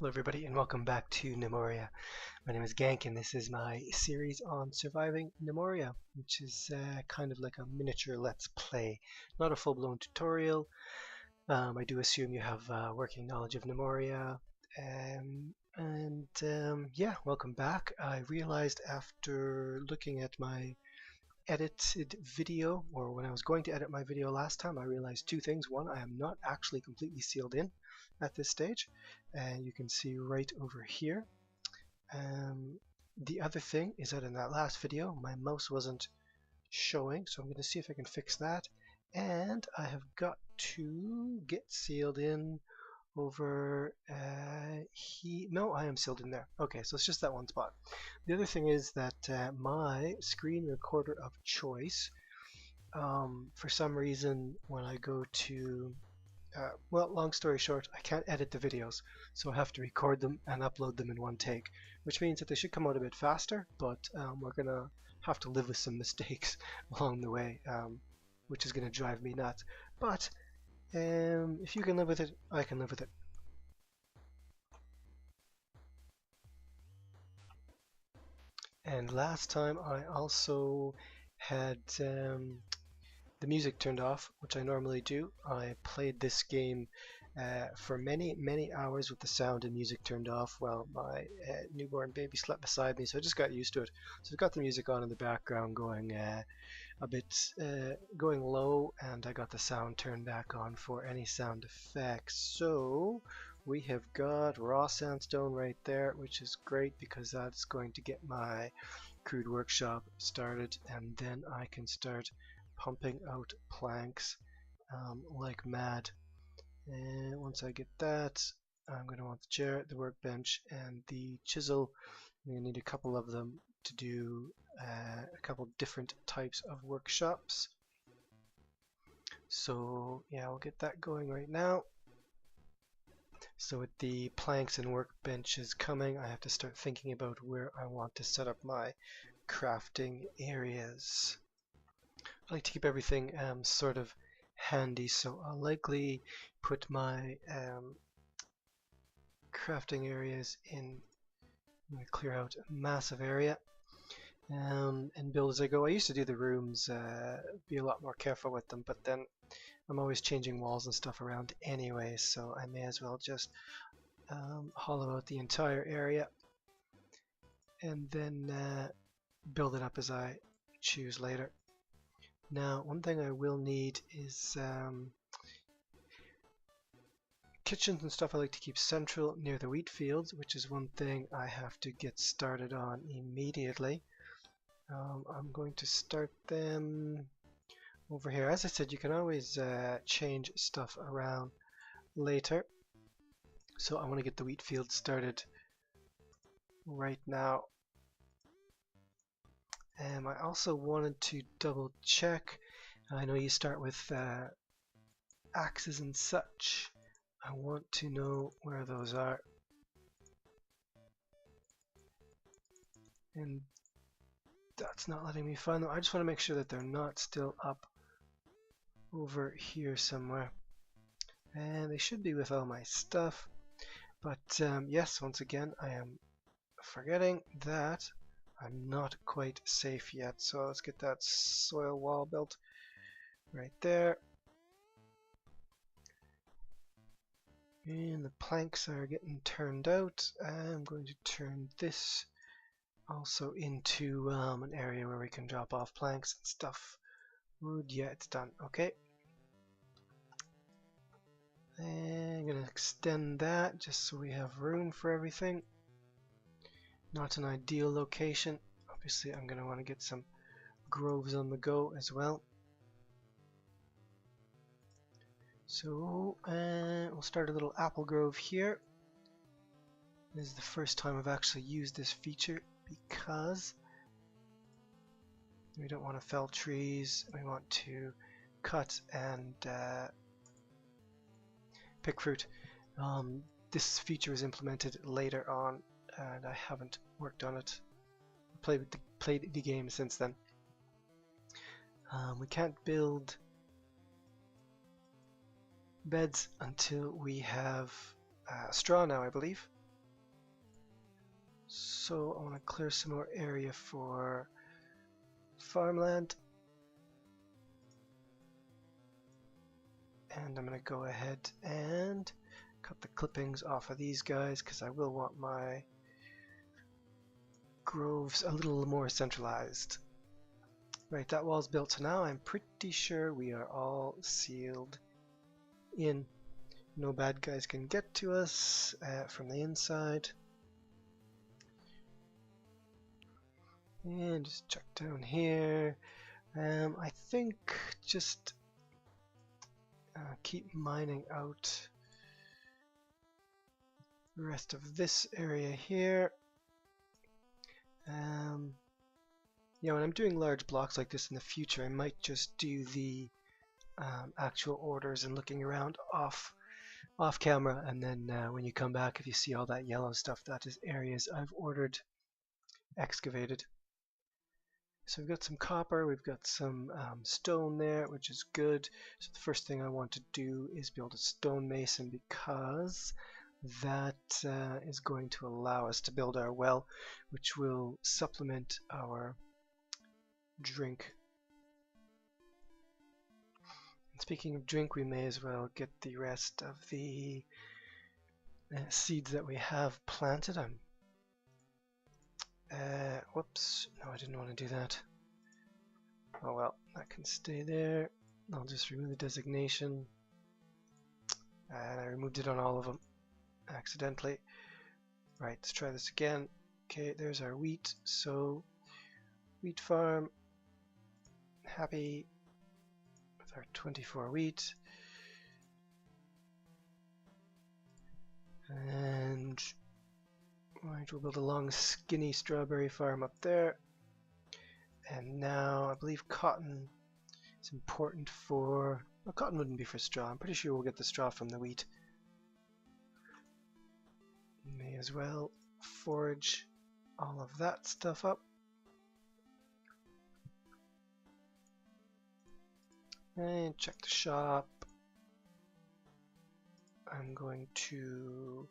Hello everybody and welcome back to Gnomoria. My name is Gank and this is my series on surviving Gnomoria, which is kind of like a miniature let's play, not a full-blown tutorial. I do assume you have working knowledge of Gnomoria, yeah, welcome back. I realized after looking at my edited video, or when I was going to edit my video last time, I realized two things. One, I am not actually completely sealed in at this stage, and you can see right over here. The other thing is that in that last video my mouse wasn't showing, so I'm going to see if I can fix that, and I have got to get sealed in over no, I am sealed in there. Okay, so it's just that one spot. The other thing is that my screen recorder of choice, for some reason when I go to well, long story short, I can't edit the videos, so I have to record them and upload them in one take, which means that they should come out a bit faster, but we're gonna have to live with some mistakes along the way, which is gonna drive me nuts. But if you can live with it, I can live with it. And last time I also had the music turned off, which I normally do. I played this game for many hours with the sound and music turned off while my newborn baby slept beside me, so I just got used to it. So I've got the music on in the background going a bit going low, and I got the sound turned back on for any sound effects. So we have got raw sandstone right there, which is great because that's going to get my crude workshop started, and then I can start pumping out planks like mad. And once I get that, I'm going to want the chair, the workbench, and the chisel. I'm going to need a couple of them to do a couple different types of workshops. So yeah, we'll get that going right now. So with the planks and workbenches coming, I have to start thinking about where I want to set up my crafting areas. I like to keep everything sort of handy, so I'll likely put my crafting areas in. I'm going to clear out a massive area and build as I go. I used to do the rooms, be a lot more careful with them, but then I'm always changing walls and stuff around anyway, so I may as well just hollow out the entire area and then build it up as I choose later. Now, one thing I will need is kitchens and stuff I like to keep central near the wheat fields, which is one thing I have to get started on immediately. I'm going to start them over here. As I said, you can always change stuff around later. So I want to get the wheat field started right now. I also wanted to double check. I know you start with axes and such. I want to know where those are. And that's not letting me find them. I just want to make sure that they're not still up over here somewhere. And they should be with all my stuff. But yes, once again, I am forgetting that I'm not quite safe yet. So let's get that soil wall built right there. And the planks are getting turned out. I'm going to turn this also into an area where we can drop off planks and stuff. Wood, yeah, it's done. Okay. And I'm going to extend that just so we have room for everything. Not an ideal location. Obviously, I'm going to want to get some groves on the go as well. So we'll start a little apple grove here. This is the first time I've actually used this feature because we don't want to fell trees. We want to cut and pick fruit. This feature is implemented later on, and I haven't worked on it. Played the game since then. We can't build beds until we have straw now, I believe. So I want to clear some more area for farmland. And I'm going to go ahead and cut the clippings off of these guys because I will want my groves a little more centralized. Right, that wall's built, so now I'm pretty sure we are all sealed in. No bad guys can get to us from the inside. And just check down here. I think just keep mining out the rest of this area here. Yeah, when I'm doing large blocks like this in the future, I might just do the actual orders and looking around off camera, and then when you come back, if you see all that yellow stuff, that is areas I've ordered excavated. So we've got some copper, we've got some stone there, which is good. So the first thing I want to do is build a stonemason, because that is going to allow us to build our well, which will supplement our drink. And speaking of drink, we may as well get the rest of the seeds that we have planted. Whoops, no, I didn't want to do that. Oh well, that can stay there. I'll just remove the designation. And I removed it on all of them accidentally. Right, let's try this again. Okay, there's our wheat. So, wheat farm. Happy with our 24 wheat. And right, we'll build a long skinny strawberry farm up there. And now I believe cotton is important for... Well, cotton wouldn't be for straw. I'm pretty sure we'll get the straw from the wheat. May as well forage all of that stuff up. And check the shop. I'm going to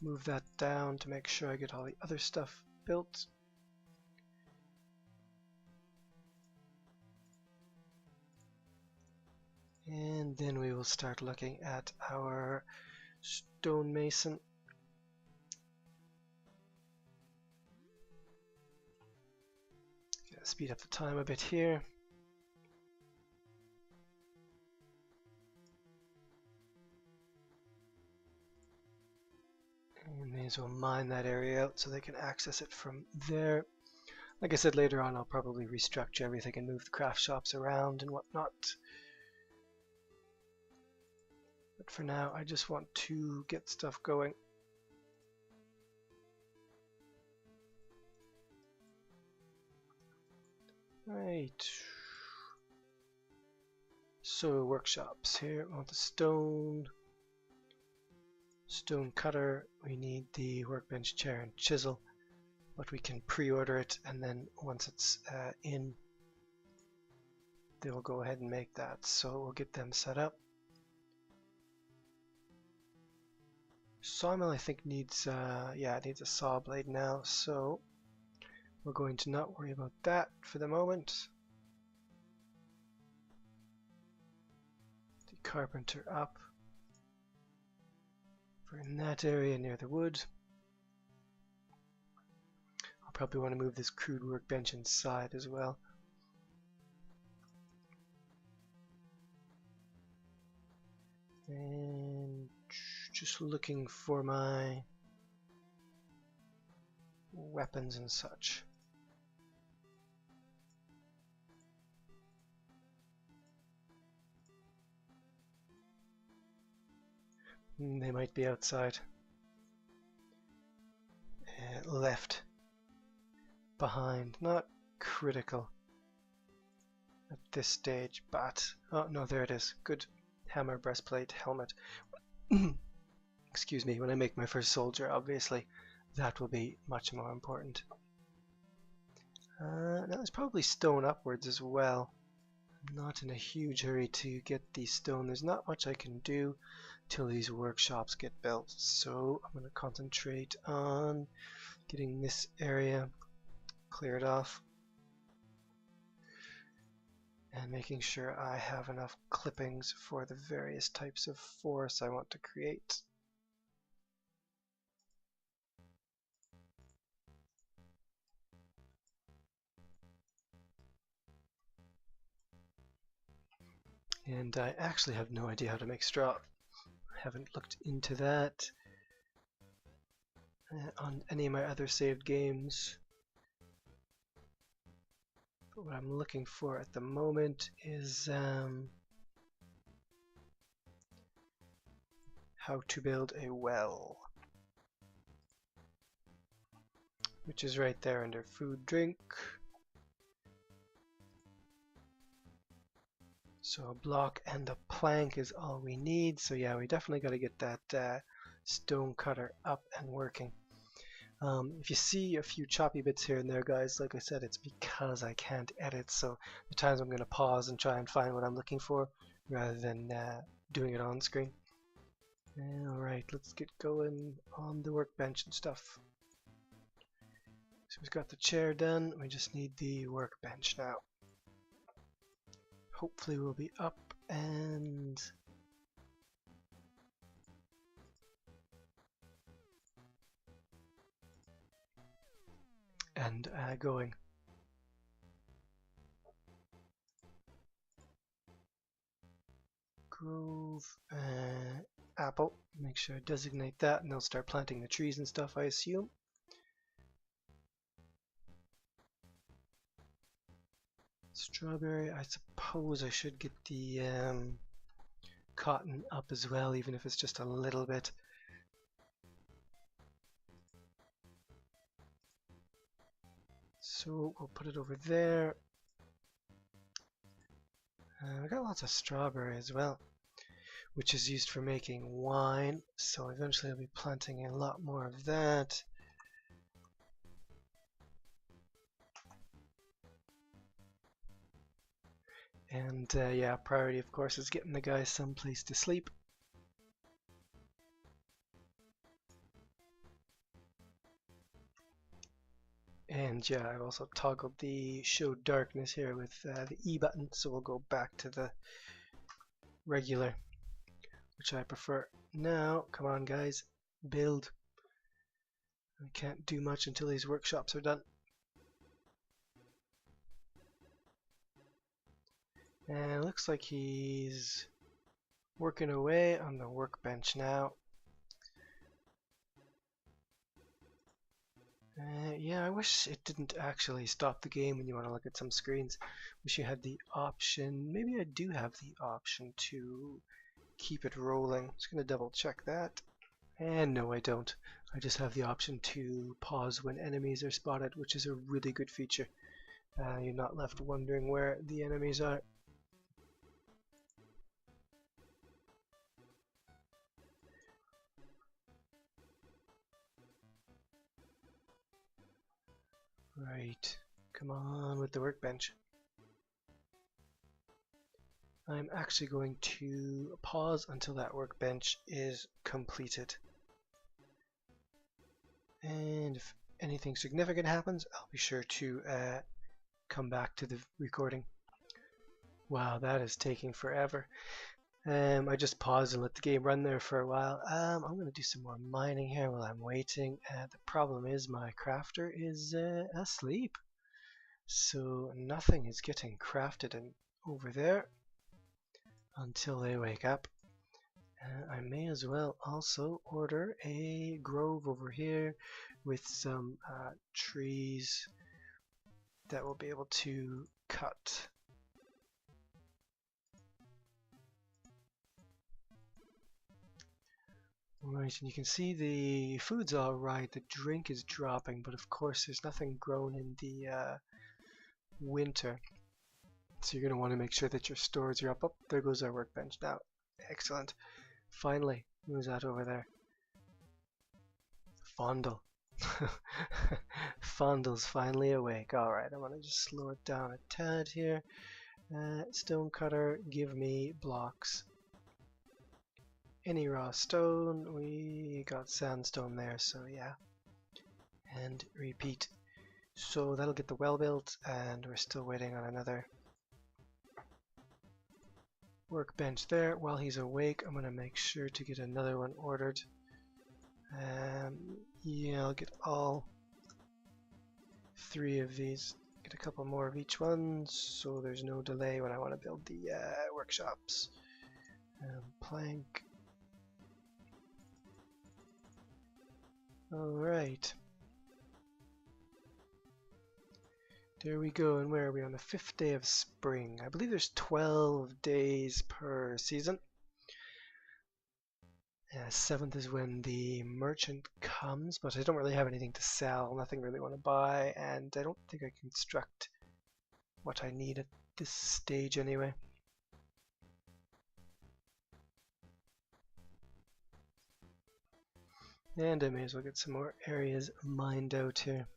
move that down to make sure I get all the other stuff built. And then we will start looking at our stonemason. Speed up the time a bit here. And may as well mine that area out so they can access it from there. Like I said, later on I'll probably restructure everything and move the craft shops around and whatnot. But for now, I just want to get stuff going. Right. So workshops here. I want the stone cutter. We need the workbench, chair, and chisel. But we can pre-order it, and then once it's in, they will go ahead and make that. So we'll get them set up. Sawmill, I think, needs it needs a saw blade now, so we're going to not worry about that for the moment. The carpenter up. We're in that area near the wood. I'll probably want to move this crude workbench inside as well. And just looking for my weapons and such. They might be outside. Left. Behind. Not critical at this stage, but... Oh, no, there it is. Good. Hammer, breastplate, helmet. Excuse me, when I make my first soldier, obviously, that will be much more important. Now there's probably stone upwards as well. I'm not in a huge hurry to get the stone. There's not much I can do. till these workshops get built. So I'm going to concentrate on getting this area cleared off and making sure I have enough clippings for the various types of forests I want to create. And I actually have no idea how to make straw. I haven't looked into that on any of my other saved games. But what I'm looking for at the moment is how to build a well, which is right there under food, drink. So a block and a plank is all we need. So yeah, we definitely got to get that stone cutter up and working. If you see a few choppy bits here and there, guys, like I said, it's because I can't edit. So the times I'm going to pause and try and find what I'm looking for rather than doing it on screen. Alright, let's get going on the workbench and stuff. So we've got the chair done. We just need the workbench now. Hopefully we'll be up and going. Grove, apple. Make sure I designate that, and they'll start planting the trees and stuff, I assume. Strawberry. I suppose I should get the cotton up as well, even if it's just a little bit. So we'll put it over there. We got lots of strawberry as well, which is used for making wine. So eventually I'll be planting a lot more of that. And yeah, priority of course is getting the guys someplace to sleep. And yeah, I've also toggled the show darkness here with the E button, so we'll go back to the regular, which I prefer. Now, come on guys, build. I can't do much until these workshops are done. And it looks like he's working away on the workbench now. Yeah, I wish it didn't actually stop the game when you want to look at some screens. Wish you had the option. Maybe I do have the option to keep it rolling. Just going to double check that. And no, I don't. I just have the option to pause when enemies are spotted, which is a really good feature. You're not left wondering where the enemies are. Right, come on with the workbench. I'm actually going to pause until that workbench is completed. And if anything significant happens, I'll be sure to come back to the recording. Wow, that is taking forever. I just paused and let the game run there for a while. I'm going to do some more mining here while I'm waiting. The problem is my crafter is asleep. So nothing is getting crafted over there until they wake up. I may as well also order a grove over here with some trees that we'll be able to cut. Right, and you can see the food's alright, the drink is dropping, but of course there's nothing grown in the winter. So you're going to want to make sure that your stores are up. Oh, there goes our workbench now. Excellent. Finally, who's that over there? Fondle. Fondle's finally awake. Alright, I'm going to just slow it down a tad here. Stonecutter, give me blocks. any raw stone. We got sandstone there, so yeah. And repeat. So that'll get the well built, and we're still waiting on another workbench there. While he's awake, I'm going to make sure to get another one ordered. Yeah, I'll get all 3 of these. Get a couple more of each one, so there's no delay when I want to build the workshops. Plank. Alright. There we go, and where are we? On the 5th day of spring. I believe there's 12 days per season. 7th is when the merchant comes, but I don't really have anything to sell, nothing really want to buy, and I don't think I can construct what I need at this stage anyway. And I may as well get some more areas mined out here.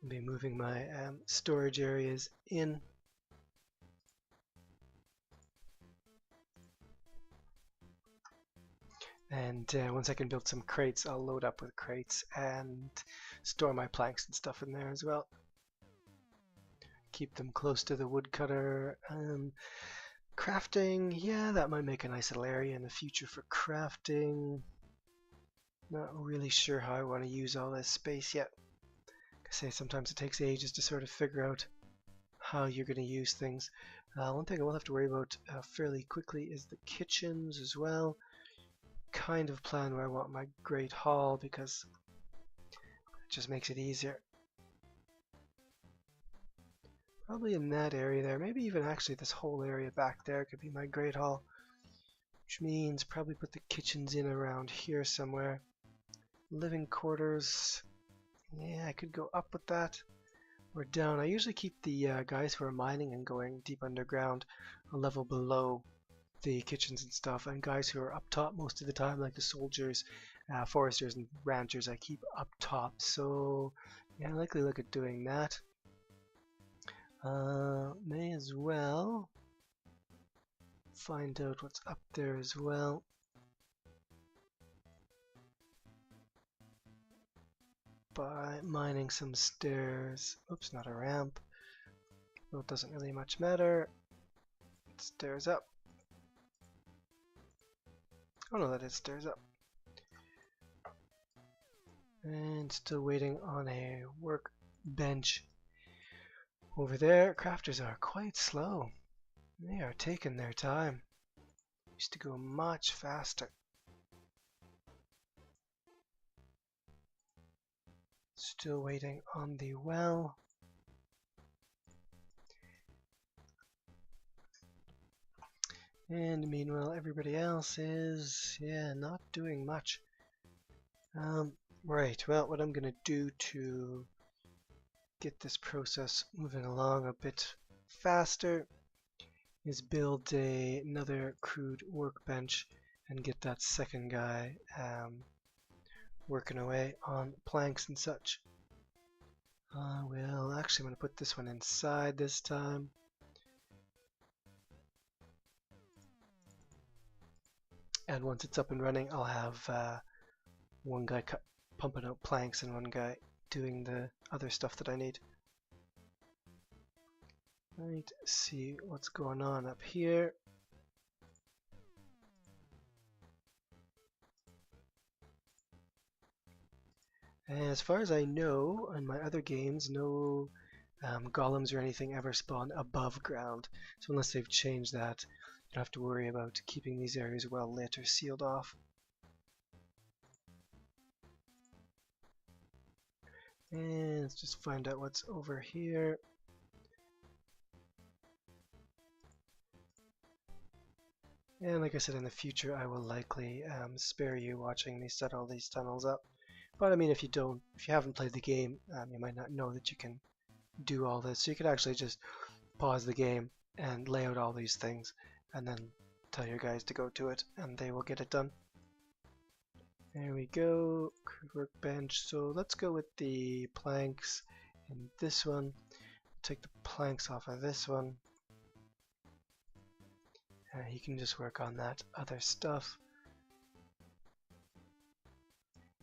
I'll be moving my storage areas in. And once I can build some crates, I'll load up with crates and store my planks and stuff in there as well. Keep them close to the woodcutter. Crafting, yeah, that might make a nice little area in the future for crafting. Not really sure how I want to use all this space yet. Like I say, sometimes it takes ages to sort of figure out how you're going to use things. One thing I will have to worry about fairly quickly is the kitchens as well. Kind of plan where I want my great hall because it just makes it easier. Probably in that area there, maybe even actually this whole area back there could be my great hall, which means probably put the kitchens in around here somewhere. Living quarters, yeah, I could go up with that or down. I usually keep the guys who are mining and going deep underground a level below the kitchens and stuff, and guys who are up top most of the time, like the soldiers, foresters and ranchers, I keep up top. So yeah, I likely look at doing that. May as well find out what's up there as well. By mining some stairs. Oops, not a ramp. Well, it doesn't really much matter. Stairs up. Oh no, that is stairs up. And still waiting on a workbench. Over there, crafters are quite slow. They are taking their time. Used to go much faster. Still waiting on the well. And meanwhile, everybody else is, yeah, not doing much. Right, well, what I'm going to do to get this process moving along a bit faster is build another crude workbench and get that second guy working away on planks and such. Well, actually, I'm going to put this one inside this time. And once it's up and running, I'll have one guy pumping out planks and one guy doing the other stuff that I need. Right, see what's going on up here. As far as I know, in my other games, no golems or anything ever spawn above ground. So unless they've changed that, you don't have to worry about keeping these areas well lit or sealed off. And let's just find out what's over here. And like I said, in the future, I will likely spare you watching me set all these tunnels up. But I mean, if you haven't played the game, you might not know that you can do all this. So you could actually just pause the game and lay out all these things, and then tell your guys to go to it, and they will get it done. There we go, crude workbench. So let's go with the planks in this one. Take the planks off of this one. He can just work on that other stuff.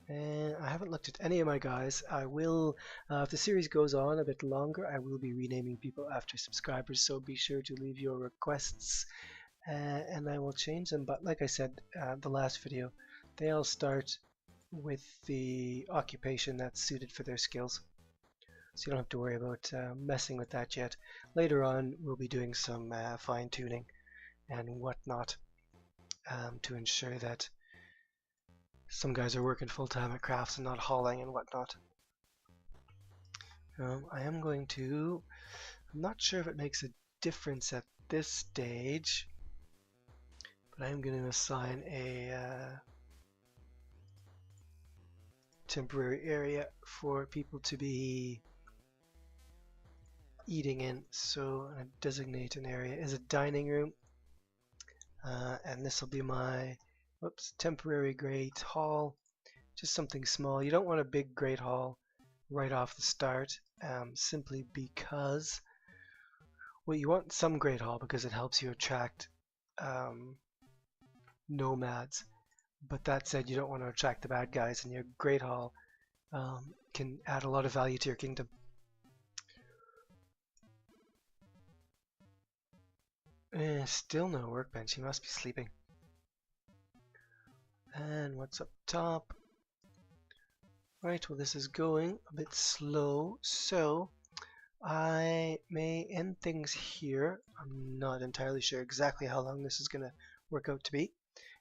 And I haven't looked at any of my guys. I will, if the series goes on a bit longer, I will be renaming people after subscribers, so be sure to leave your requests and I will change them. But like I said, the last video, they all start with the occupation that's suited for their skills. So you don't have to worry about messing with that yet. Later on, we'll be doing some fine-tuning and whatnot to ensure that some guys are working full-time at crafts and not hauling and whatnot. I am going to, I'm not sure if it makes a difference at this stage, but I am going to assign a temporary area for people to be eating in. So I designate an area as a dining room, and this will be my temporary great hall, just something small. You don't want a big great hall right off the start, simply because, well, you want some great hall because it helps you attract nomads, but that said, you don't want to attract the bad guys, and your great hall can add a lot of value to your kingdom. Still no workbench. He must be sleeping. And what's up top? Right, well, this is going a bit slow, so I may end things here. I'm not entirely sure exactly how long this is going to work out to be.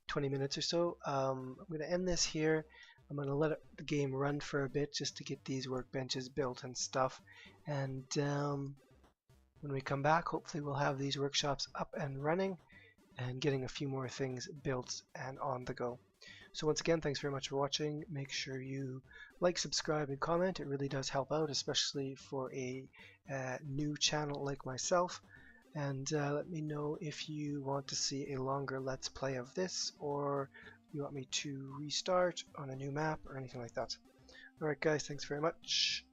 20 minutes or so. I'm going to end this here. I'm going to let the game run for a bit just to get these workbenches built and stuff. And when we come back, hopefully we'll have these workshops up and running and getting a few more things built and on the go. So once again, thanks very much for watching. Make sure you like, subscribe, and comment. It really does help out, especially for a new channel like myself. And let me know if you want to see a longer Let's Play of this, or you want me to restart on a new map or anything like that. Alright guys, thanks very much.